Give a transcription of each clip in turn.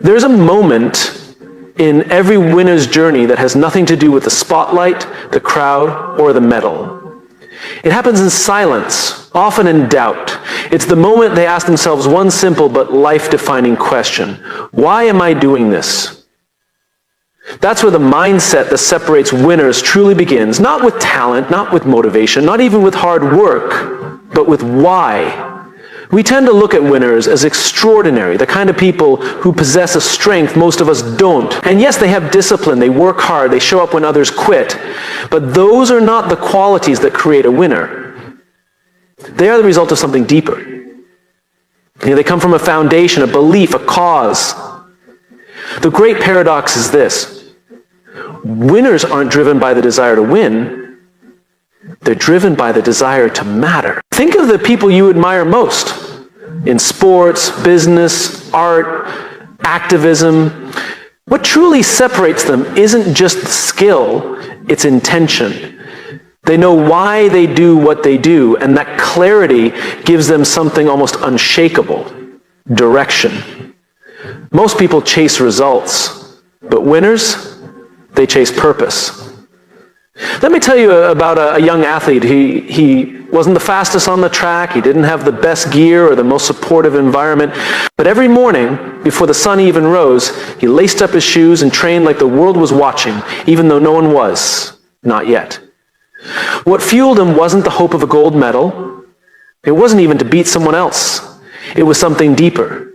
There's a moment in every winner's journey that has nothing to do with the spotlight, the crowd, or the medal. It happens in silence, often in doubt. It's the moment they ask themselves one simple but life-defining question. Why am I doing this? That's where the mindset that separates winners truly begins. Not with talent, not with motivation, not even with hard work, but with why. We tend to look at winners as extraordinary, the kind of people who possess a strength most of us don't. And yes, they have discipline, they work hard, they show up when others quit. But those are not the qualities that create a winner. They are the result of something deeper. They come from a foundation, a belief, a cause. The great paradox is this. Winners aren't driven by the desire to win. They're driven by the desire to matter. Think of the people you admire most in sports, business, art, activism. What truly separates them isn't just skill, it's intention. They know why they do what they do, and that clarity gives them something almost unshakable, direction. Most people chase results, but winners, they chase purpose. Let me tell you about a young athlete. He wasn't the fastest on the track. He didn't have the best gear or the most supportive environment. But every morning, before the sun even rose, he laced up his shoes and trained like the world was watching, even though no one was. Not yet. What fueled him wasn't the hope of a gold medal. It wasn't even to beat someone else. It was something deeper.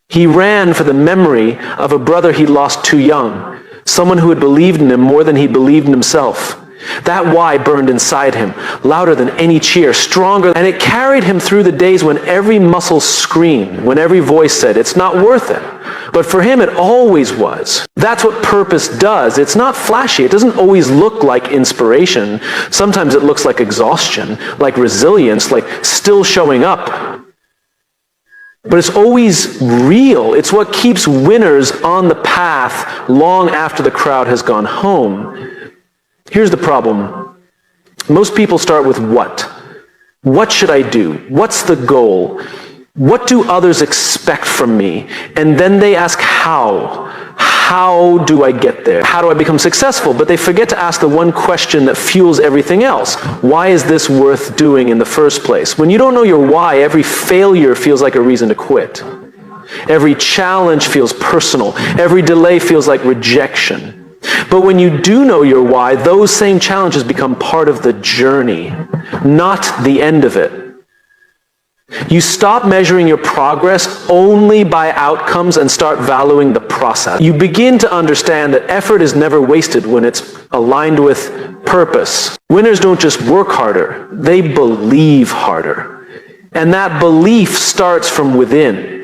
He ran for the memory of a brother he lost too young. Someone who had believed in him more than he believed in himself. That why burned inside him, louder than any cheer, stronger, and it carried him through the days when every muscle screamed, when every voice said, it's not worth it. But for him, it always was. That's what purpose does. It's not flashy. It doesn't always look like inspiration. Sometimes it looks like exhaustion, like resilience, like still showing up. But it's always real. It's what keeps winners on the path long after the crowd has gone home. Here's the problem. Most people start with what? What should I do? What's the goal? What do others expect from me? And then they ask how. How do I get there? How do I become successful? But they forget to ask the one question that fuels everything else. Why is this worth doing in the first place? When you don't know your why, every failure feels like a reason to quit. Every challenge feels personal. Every delay feels like rejection. But when you do know your why, those same challenges become part of the journey, not the end of it. You stop measuring your progress only by outcomes and start valuing the process. You begin to understand that effort is never wasted when it's aligned with purpose. Winners don't just work harder, they believe harder. And that belief starts from within.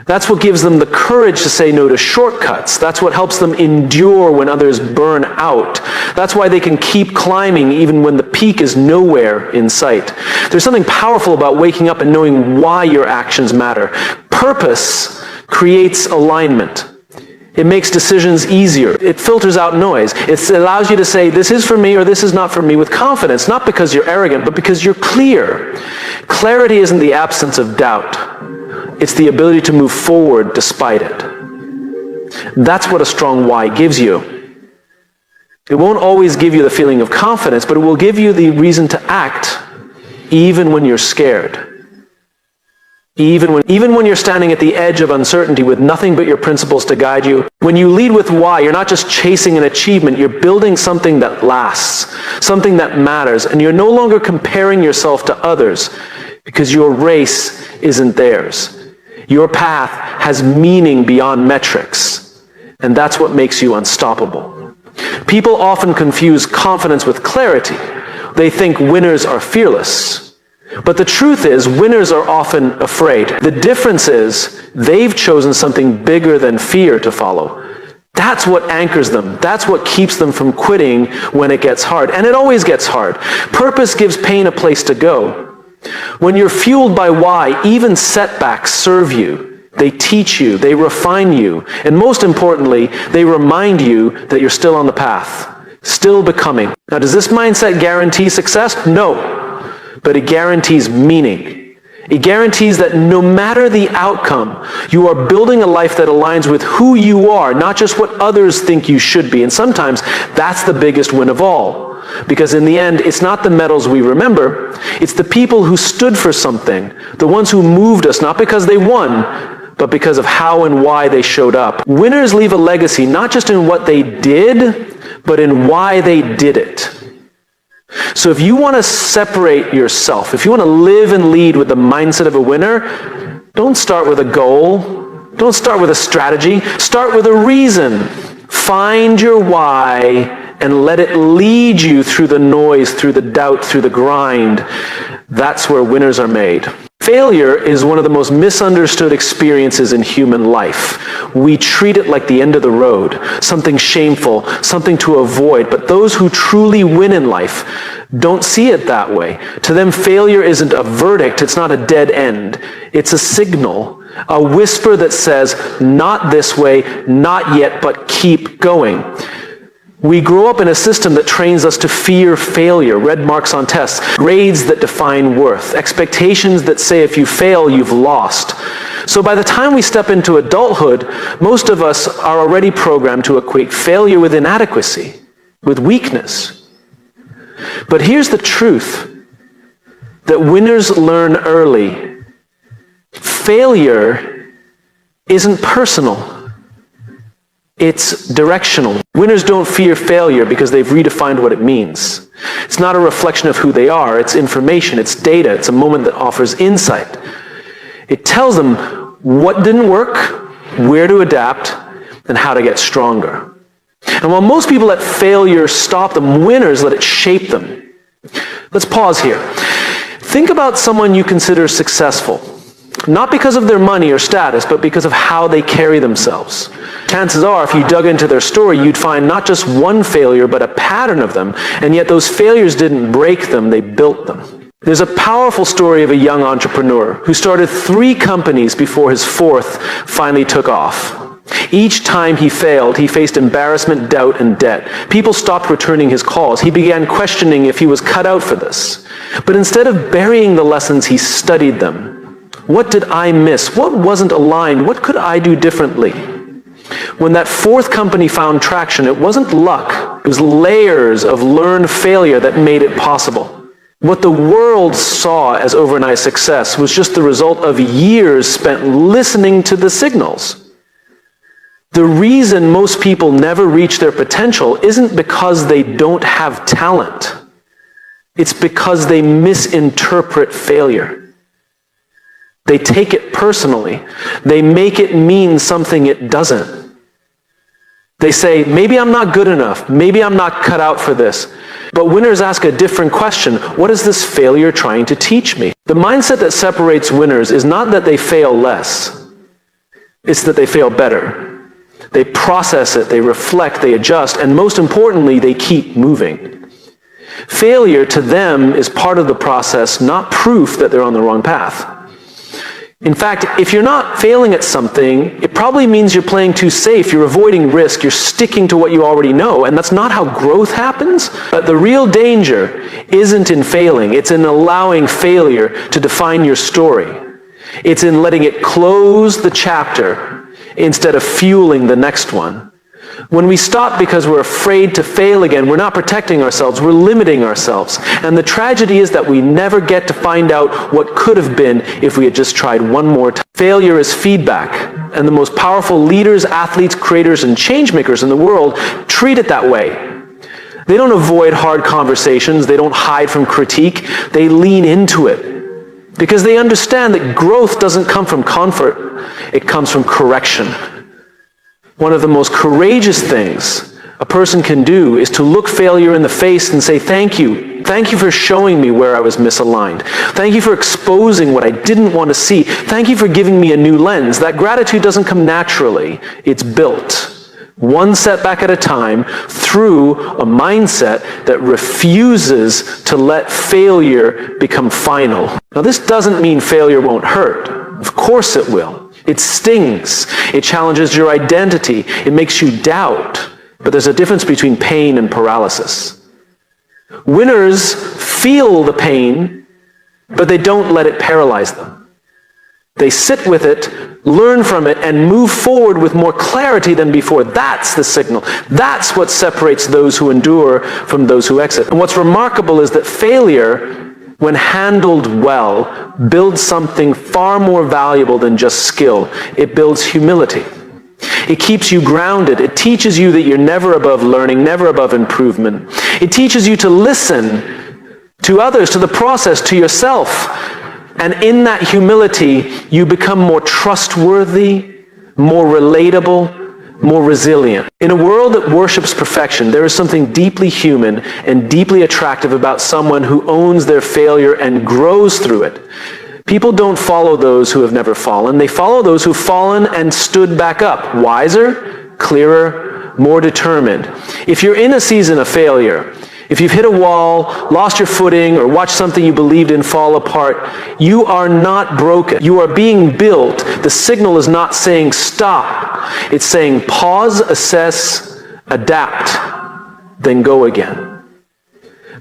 That's what gives them the courage to say no to shortcuts. That's what helps them endure when others burn out. That's why they can keep climbing even when the peak is nowhere in sight. There's something powerful about waking up and knowing why your actions matter. Purpose creates alignment. It makes decisions easier. It filters out noise. It allows you to say, this is for me or this is not for me with confidence, not because you're arrogant, but because you're clear. Clarity isn't the absence of doubt. It's the ability to move forward despite it. That's what a strong why gives you. It won't always give you the feeling of confidence, but it will give you the reason to act even when you're scared. Even when you're standing at the edge of uncertainty with nothing but your principles to guide you. When you lead with why, you're not just chasing an achievement, you're building something that lasts, something that matters, and you're no longer comparing yourself to others because your race isn't theirs. Your path has meaning beyond metrics, and that's what makes you unstoppable. People often confuse confidence with clarity. They think winners are fearless. But the truth is, winners are often afraid. The difference is, they've chosen something bigger than fear to follow. That's what anchors them. That's what keeps them from quitting when it gets hard. And it always gets hard. Purpose gives pain a place to go. When you're fueled by why, even setbacks serve you. They teach you, they refine you, and most importantly, they remind you that you're still on the path, still becoming. Now, does this mindset guarantee success? No, but it guarantees meaning. It guarantees that no matter the outcome, you are building a life that aligns with who you are, not just what others think you should be. And sometimes that's the biggest win of all. Because in the end, it's not the medals we remember, it's the people who stood for something, the ones who moved us, not because they won, but because of how and why they showed up. Winners leave a legacy not just in what they did, but in why they did it. So if you want to separate yourself, if you want to live and lead with the mindset of a winner, don't start with a goal. Don't start with a strategy. Start with a reason. Find your why and let it lead you through the noise, through the doubt, through the grind. That's where winners are made. Failure is one of the most misunderstood experiences in human life. We treat it like the end of the road, something shameful, something to avoid. But those who truly win in life don't see it that way. To them, failure isn't a verdict. It's not a dead end. It's a signal, a whisper that says, not this way, not yet, but keep going. We grow up in a system that trains us to fear failure, red marks on tests, grades that define worth, expectations that say if you fail, you've lost. So by the time we step into adulthood, most of us are already programmed to equate failure with inadequacy, with weakness. But here's the truth, that winners learn early. Failure isn't personal. It's directional. Winners don't fear failure because they've redefined what it means. It's not a reflection of who they are. It's information. It's data. It's a moment that offers insight. It tells them what didn't work, where to adapt, and how to get stronger. And while most people let failure stop them, winners let it shape them. Let's pause here. Think about someone you consider successful. Not because of their money or status, but because of how they carry themselves. Chances are, if you dug into their story, you'd find not just one failure, but a pattern of them. And yet those failures didn't break them, they built them. There's a powerful story of a young entrepreneur who started 3 companies before his 4th finally took off. Each time he failed, he faced embarrassment, doubt, and debt. People stopped returning his calls. He began questioning if he was cut out for this. But instead of burying the lessons, he studied them. What did I miss? What wasn't aligned? What could I do differently? When that 4th company found traction, it wasn't luck. It was layers of learned failure that made it possible. What the world saw as overnight success was just the result of years spent listening to the signals. The reason most people never reach their potential isn't because they don't have talent. It's because they misinterpret failure. They take it personally. They make it mean something it doesn't. They say, maybe I'm not good enough. Maybe I'm not cut out for this. But winners ask a different question. What is this failure trying to teach me? The mindset that separates winners is not that they fail less. It's that they fail better. They process it, they reflect, they adjust, and most importantly, they keep moving. Failure to them is part of the process, not proof that they're on the wrong path. In fact, if you're not failing at something, it probably means you're playing too safe, you're avoiding risk, you're sticking to what you already know, and that's not how growth happens. But the real danger isn't in failing, it's in allowing failure to define your story. It's in letting it close the chapter instead of fueling the next one. When we stop because we're afraid to fail again, we're not protecting ourselves, we're limiting ourselves. And the tragedy is that we never get to find out what could have been if we had just tried one more time. Failure is feedback, and the most powerful leaders, athletes, creators, and change makers in the world treat it that way. They don't avoid hard conversations, they don't hide from critique, they lean into it. Because they understand that growth doesn't come from comfort, it comes from correction. One of the most courageous things a person can do is to look failure in the face and say, thank you. Thank you for showing me where I was misaligned. Thank you for exposing what I didn't want to see. Thank you for giving me a new lens. That gratitude doesn't come naturally. It's built, one setback at a time, through a mindset that refuses to let failure become final. Now, this doesn't mean failure won't hurt. Of course it will. It stings. It challenges your identity. It makes you doubt. But there's a difference between pain and paralysis. Winners feel the pain, but they don't let it paralyze them. They sit with it, learn from it, and move forward with more clarity than before. That's the signal. That's what separates those who endure from those who exit. And what's remarkable is that failure, when handled well, builds something far more valuable than just skill. It builds humility. It keeps you grounded. It teaches you that you're never above learning, never above improvement. It teaches you to listen to others, to the process, to yourself. And in that humility, you become more trustworthy, more relatable, more resilient. In a world that worships perfection, there is something deeply human and deeply attractive about someone who owns their failure and grows through it. People don't follow those who have never fallen. They follow those who've fallen and stood back up, wiser, clearer, more determined. If you're in a season of failure, if you've hit a wall, lost your footing, or watched something you believed in fall apart, you are not broken. You are being built. The signal is not saying stop. It's saying pause, assess, adapt, then go again.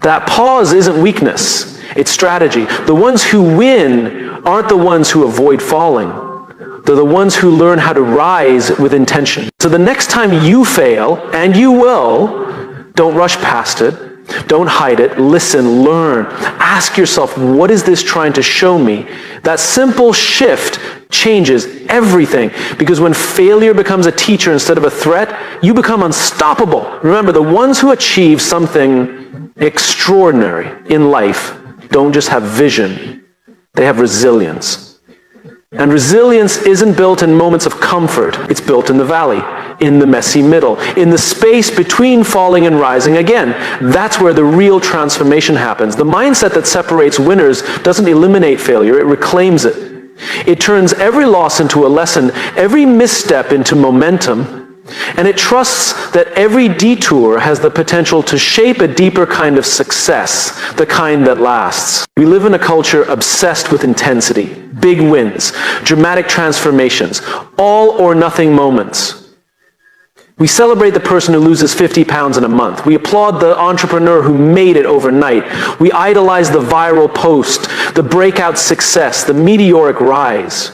That pause isn't weakness. It's strategy. The ones who win aren't the ones who avoid falling. They're the ones who learn how to rise with intention. So the next time you fail, and you will, don't rush past it. Don't hide it. Listen, learn. Ask yourself, what is this trying to show me? That simple shift changes everything. Because when failure becomes a teacher instead of a threat, you become unstoppable. Remember, the ones who achieve something extraordinary in life don't just have vision. They have resilience. And resilience isn't built in moments of comfort. It's built in the valley, in the messy middle, in the space between falling and rising again. That's where the real transformation happens. The mindset that separates winners doesn't eliminate failure, it reclaims it. It turns every loss into a lesson, every misstep into momentum, and it trusts that every detour has the potential to shape a deeper kind of success, the kind that lasts. We live in a culture obsessed with intensity, big wins, dramatic transformations, all or nothing moments. We celebrate the person who loses 50 pounds in a month. We applaud the entrepreneur who made it overnight. We idolize the viral post, the breakout success, the meteoric rise.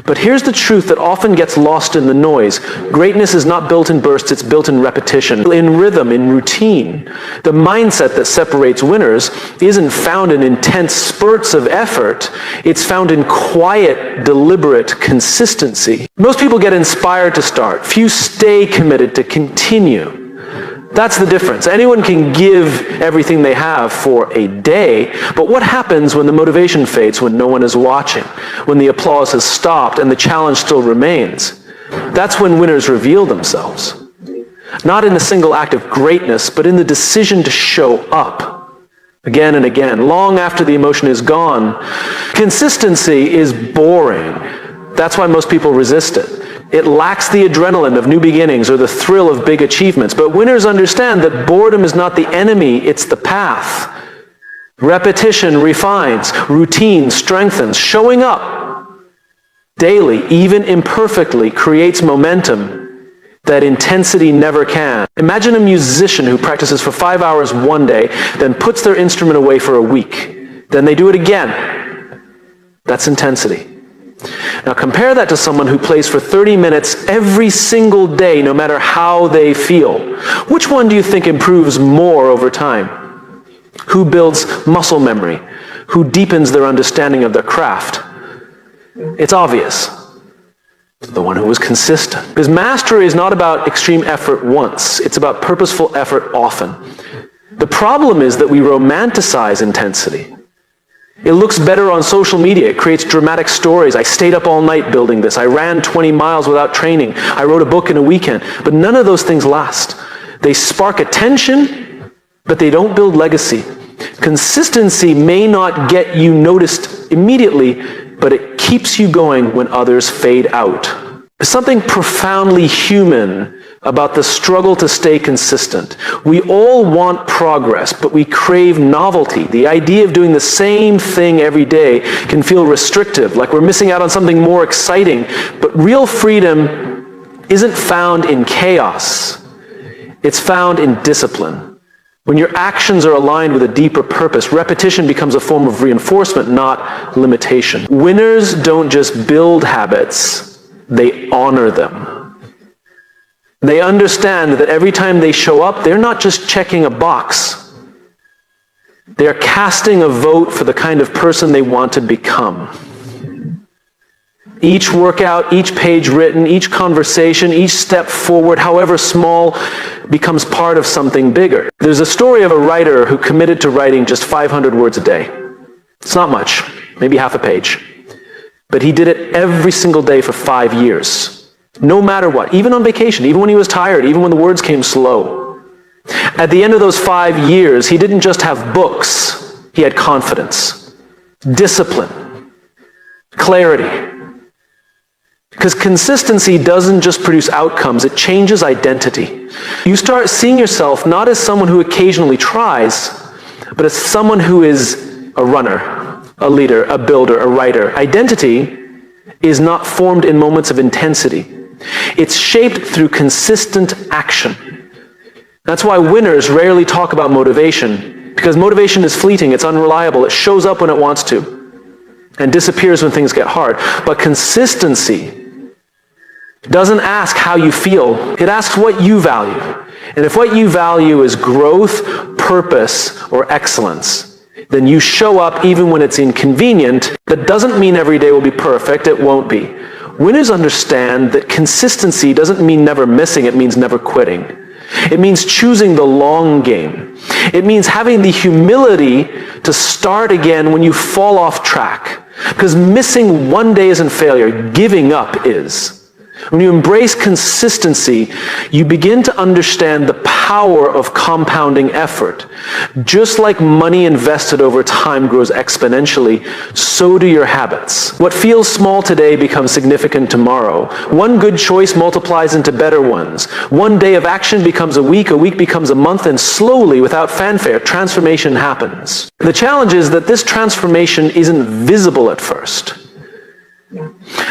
But here's the truth that often gets lost in the noise. Greatness is not built in bursts, it's built in repetition, in rhythm, in routine. The mindset that separates winners isn't found in intense spurts of effort, it's found in quiet, deliberate consistency. Most people get inspired to start. Few stay committed to continue. That's the difference. Anyone can give everything they have for a day, but what happens when the motivation fades, when no one is watching, when the applause has stopped and the challenge still remains? That's when winners reveal themselves. Not in a single act of greatness, but in the decision to show up again and again, long after the emotion is gone. Consistency is boring. That's why most people resist it. It lacks the adrenaline of new beginnings or the thrill of big achievements. But winners understand that boredom is not the enemy, it's the path. Repetition refines, routine strengthens. Showing up daily, even imperfectly, creates momentum that intensity never can. Imagine a musician who practices for 5 hours one day, then puts their instrument away for a week. Then they do it again. That's intensity. Now compare that to someone who plays for 30 minutes every single day, no matter how they feel. Which one do you think improves more over time? Who builds muscle memory? Who deepens their understanding of their craft? It's obvious. The one who was consistent. Because mastery is not about extreme effort once. It's about purposeful effort often. The problem is that we romanticize intensity. It looks better on social media. It creates dramatic stories. I stayed up all night building this. I ran 20 miles without training. I wrote a book in a weekend. But none of those things last. They spark attention, but they don't build legacy. Consistency may not get you noticed immediately, but it keeps you going when others fade out. There's something profoundly human about the struggle to stay consistent. We all want progress, but we crave novelty. The idea of doing the same thing every day can feel restrictive, like we're missing out on something more exciting. But real freedom isn't found in chaos. It's found in discipline. When your actions are aligned with a deeper purpose, repetition becomes a form of reinforcement, not limitation. Winners don't just build habits, they honor them. They understand that every time they show up, they're not just checking a box. They're casting a vote for the kind of person they want to become. Each workout, each page written, each conversation, each step forward, however small, becomes part of something bigger. There's a story of a writer who committed to writing just 500 words a day. It's not much, maybe half a page. But he did it every single day for 5 years. No matter what, even on vacation, even when he was tired, even when the words came slow. At the end of those 5 years, he didn't just have books, he had confidence, discipline, clarity. Because consistency doesn't just produce outcomes, it changes identity. You start seeing yourself not as someone who occasionally tries, but as someone who is a runner, a leader, a builder, a writer. Identity is not formed in moments of intensity. It's shaped through consistent action. That's why winners rarely talk about motivation, because motivation is fleeting, it's unreliable, it shows up when it wants to, and disappears when things get hard. But consistency doesn't ask how you feel, it asks what you value. And if what you value is growth, purpose, or excellence, then you show up even when it's inconvenient. That doesn't mean every day will be perfect, it won't be. Winners understand that consistency doesn't mean never missing, it means never quitting. It means choosing the long game. It means having the humility to start again when you fall off track. Because missing one day isn't failure, giving up is. When you embrace consistency, you begin to understand the power of compounding effort. Just like money invested over time grows exponentially, so do your habits. What feels small today becomes significant tomorrow. One good choice multiplies into better ones. One day of action becomes a week becomes a month, and slowly, without fanfare, transformation happens. The challenge is that this transformation isn't visible at first.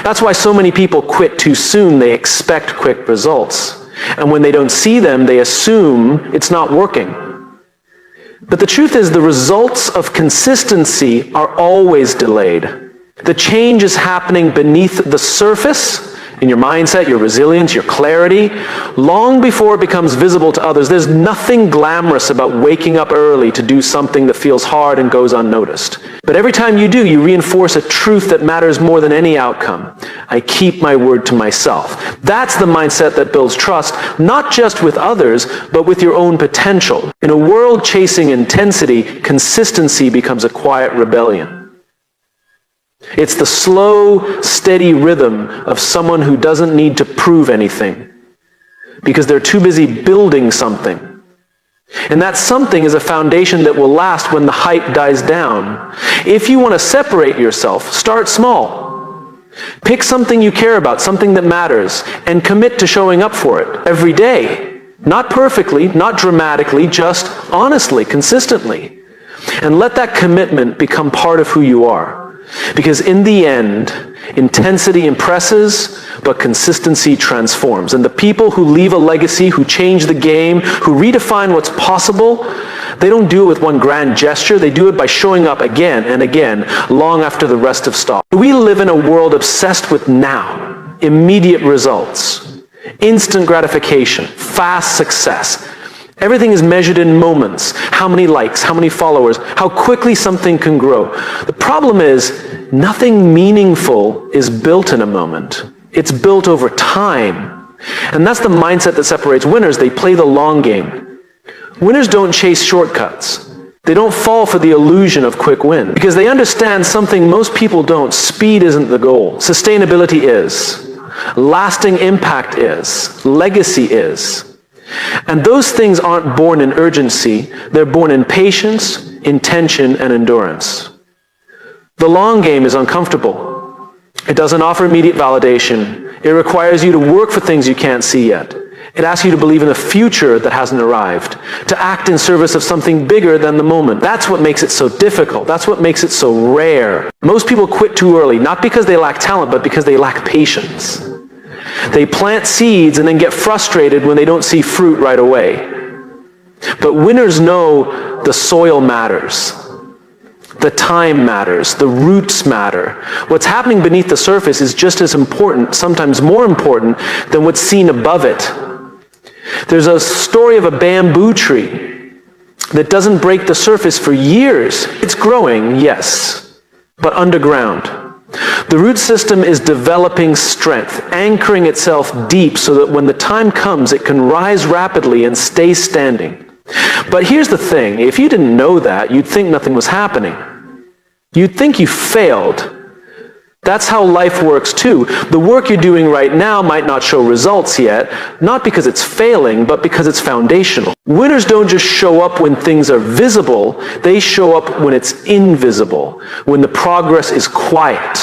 That's why so many people quit too soon. They expect quick results. And when they don't see them, they assume it's not working. But the truth is, the results of consistency are always delayed. The change is happening beneath the surface, in your mindset, your resilience, your clarity, long before it becomes visible to others. There's nothing glamorous about waking up early to do something that feels hard and goes unnoticed. But every time you do, you reinforce a truth that matters more than any outcome. I keep my word to myself. That's the mindset that builds trust, not just with others, but with your own potential. In a world chasing intensity, consistency becomes a quiet rebellion. It's the slow, steady rhythm of someone who doesn't need to prove anything because they're too busy building something. And that something is a foundation that will last when the hype dies down. If you want to separate yourself, start small. Pick something you care about, something that matters, and commit to showing up for it every day. Not perfectly, not dramatically, just honestly, consistently. And let that commitment become part of who you are. Because in the end, intensity impresses, but consistency transforms. And the people who leave a legacy, who change the game, who redefine what's possible, they don't do it with one grand gesture. They do it by showing up again and again, long after the rest have stopped. We live in a world obsessed with now, immediate results, instant gratification, fast success. Everything is measured in moments. How many likes, how many followers, how quickly something can grow. The problem is, nothing meaningful is built in a moment. It's built over time. And that's the mindset that separates winners. They play the long game. Winners don't chase shortcuts. They don't fall for the illusion of quick win. Because they understand something most people don't. Speed isn't the goal. Sustainability is. Lasting impact is. Legacy is. And those things aren't born in urgency, they're born in patience, intention, and endurance. The long game is uncomfortable. It doesn't offer immediate validation. It requires you to work for things you can't see yet. It asks you to believe in a future that hasn't arrived, to act in service of something bigger than the moment. That's what makes it so difficult. That's what makes it so rare. Most people quit too early, not because they lack talent, but because they lack patience. They plant seeds and then get frustrated when they don't see fruit right away. But winners know the soil matters. The time matters. The roots matter. What's happening beneath the surface is just as important, sometimes more important, than what's seen above it. There's a story of a bamboo tree that doesn't break the surface for years. It's growing, yes, but underground. The root system is developing strength, anchoring itself deep so that when the time comes, it can rise rapidly and stay standing. But here's the thing, if you didn't know that, you'd think nothing was happening. You'd think you failed. That's how life works too. The work you're doing right now might not show results yet, not because it's failing, but because it's foundational. Winners don't just show up when things are visible, they show up when it's invisible, when the progress is quiet,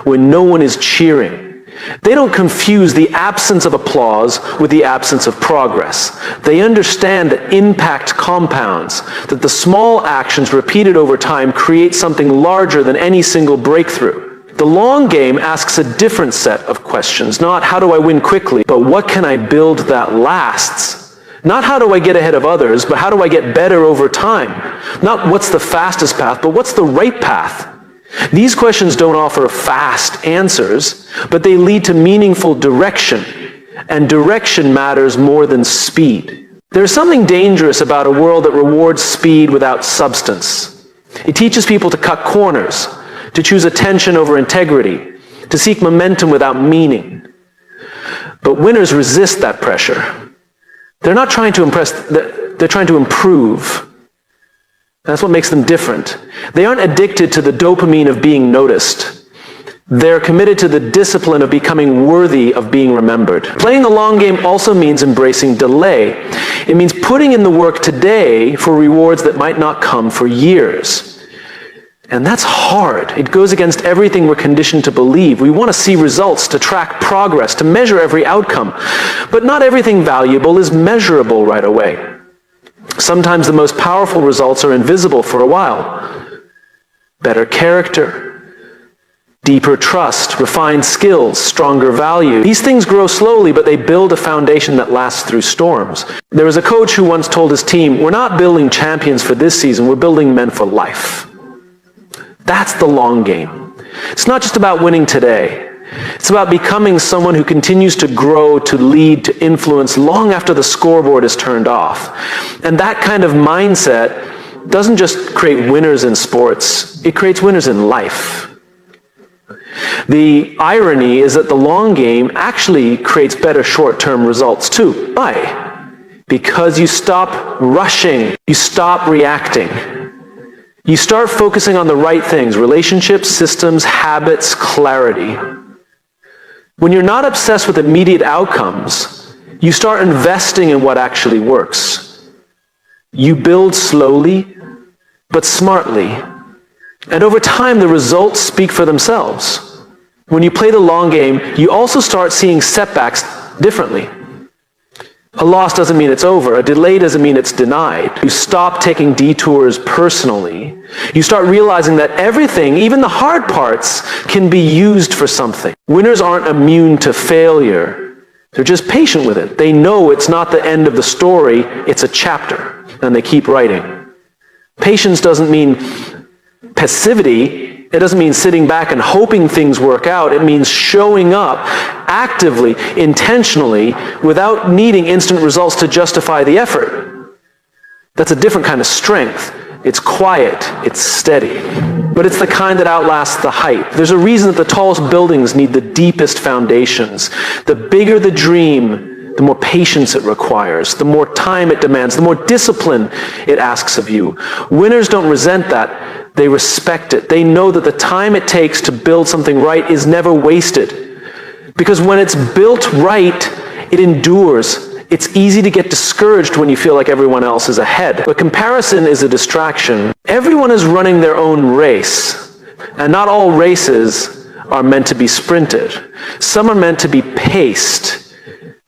when no one is cheering. They don't confuse the absence of applause with the absence of progress. They understand that impact compounds, that the small actions repeated over time create something larger than any single breakthrough. The long game asks a different set of questions, not how do I win quickly, but what can I build that lasts? Not how do I get ahead of others, but how do I get better over time? Not what's the fastest path, but what's the right path? These questions don't offer fast answers, but they lead to meaningful direction, and direction matters more than speed. There's something dangerous about a world that rewards speed without substance. It teaches people to cut corners, to choose attention over integrity, to seek momentum without meaning. But winners resist that pressure. They're not trying to impress, they're trying to improve. That's what makes them different. They aren't addicted to the dopamine of being noticed. They're committed to the discipline of becoming worthy of being remembered. Playing the long game also means embracing delay. It means putting in the work today for rewards that might not come for years. And that's hard. It goes against everything we're conditioned to believe. We want to see results, to track progress, to measure every outcome. But not everything valuable is measurable right away. Sometimes the most powerful results are invisible for a while. Better character, deeper trust, refined skills, stronger value. These things grow slowly, but they build a foundation that lasts through storms. There was a coach who once told his team, we're not building champions for this season, we're building men for life. That's the long game. It's not just about winning today. It's about becoming someone who continues to grow, to lead, to influence long after the scoreboard is turned off. And that kind of mindset doesn't just create winners in sports, it creates winners in life. The irony is that the long game actually creates better short-term results too. Why? Because you stop rushing, you stop reacting. You start focusing on the right things, relationships, systems, habits, clarity. When you're not obsessed with immediate outcomes, you start investing in what actually works. You build slowly, but smartly. And over time, the results speak for themselves. When you play the long game, you also start seeing setbacks differently. A loss doesn't mean it's over. A delay doesn't mean it's denied. You stop taking detours personally. You start realizing that everything, even the hard parts, can be used for something. Winners aren't immune to failure. They're just patient with it. They know it's not the end of the story, it's a chapter, and they keep writing. Patience doesn't mean passivity. It doesn't mean sitting back and hoping things work out. It means showing up actively, intentionally, without needing instant results to justify the effort. That's a different kind of strength. It's quiet, it's steady. But it's the kind that outlasts the hype. There's a reason that the tallest buildings need the deepest foundations. The bigger the dream, the more patience it requires, the more time it demands, the more discipline it asks of you. Winners don't resent that. They respect it. They know that the time it takes to build something right is never wasted. Because when it's built right, it endures. It's easy to get discouraged when you feel like everyone else is ahead. But comparison is a distraction. Everyone is running their own race, and not all races are meant to be sprinted. Some are meant to be paced,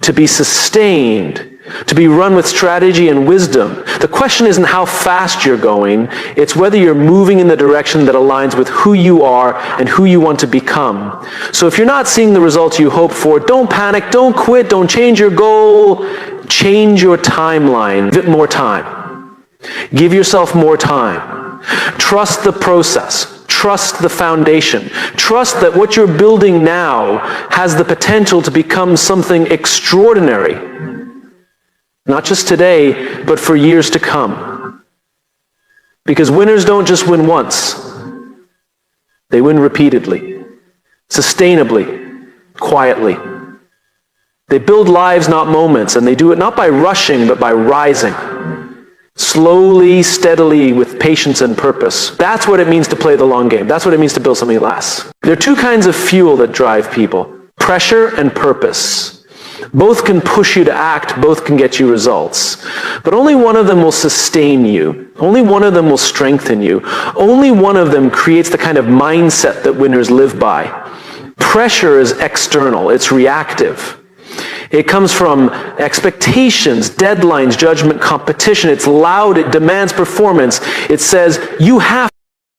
to be sustained, to be run with strategy and wisdom. The question isn't how fast you're going, it's whether you're moving in the direction that aligns with who you are and who you want to become. So if you're not seeing the results you hope for, don't panic, don't quit, don't change your goal. Change your timeline. Give it more time. Give yourself more time. Trust the process. Trust the foundation. Trust that what you're building now has the potential to become something extraordinary. Not just today, but for years to come. Because winners don't just win once. They win repeatedly, sustainably, quietly. They build lives, not moments, and they do it not by rushing, but by rising. Slowly, steadily, with patience and purpose. That's what it means to play the long game. That's what it means to build something that lasts. There are two kinds of fuel that drive people: pressure and purpose. Both can push you to act, both can get you results. But only one of them will sustain you. Only one of them will strengthen you. Only one of them creates the kind of mindset that winners live by. Pressure is external, it's reactive. It comes from expectations, deadlines, judgment, competition. It's loud, it demands performance. It says, you have